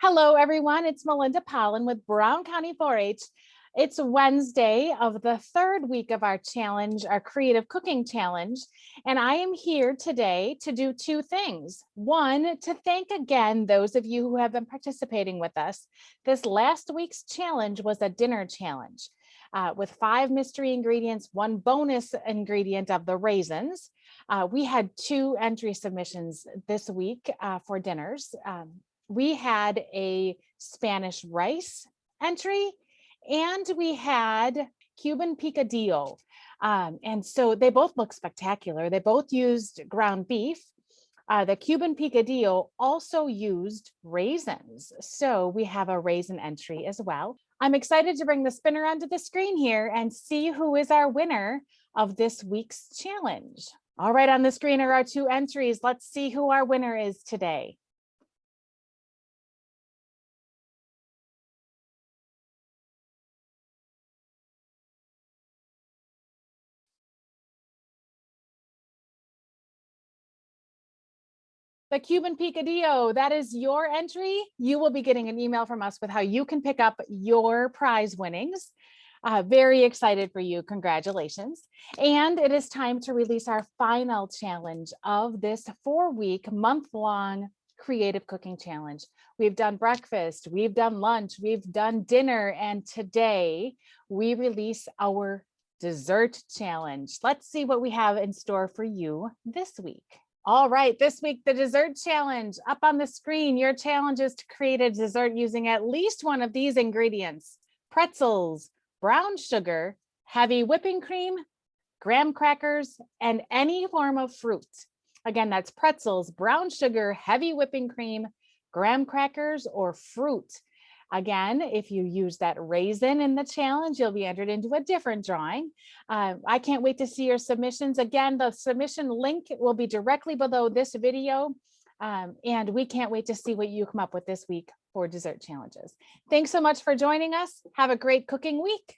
Hello, everyone. It's Melinda Pollen with Brown County 4-H. It's Wednesday of the third week of our challenge, our creative cooking challenge. And I am here today to do two things. One, to thank again those of you who have been participating with us. This last week's challenge was a dinner challenge with 5 mystery ingredients, 1 bonus ingredient of the raisins. We had 2 entry submissions this week for dinners. We had a Spanish rice entry and we had Cuban picadillo. And so they both look spectacular. They both used ground beef. The Cuban picadillo also used raisins. So we have a raisin entry as well. I'm excited to bring the spinner onto the screen here and see who is our winner of this week's challenge. All right, on the screen are our 2 entries. Let's see who our winner is today. The Cuban picadillo, that is your entry. You will be getting an email from us with how you can pick up your prize winnings. Very excited for you. Congratulations. And it is time to release our final challenge of this 4-week, month-long creative cooking challenge. We've done breakfast, we've done lunch, we've done dinner, and today we release our dessert challenge. Let's see what we have in store for you this week. All right, this week, the dessert challenge up on the screen. Your challenge is to create a dessert using at least one of these ingredients: pretzels, brown sugar, heavy whipping cream, graham crackers, and any form of fruit. Again, that's pretzels, brown sugar, heavy whipping cream, graham crackers, or fruit. Again, if you use that raisin in the challenge, you'll be entered into a different drawing. I can't wait to see your submissions. Again, the submission link will be directly below this video. And we can't wait to see what you come up with this week for dessert challenges. Thanks so much for joining us. Have a great cooking week.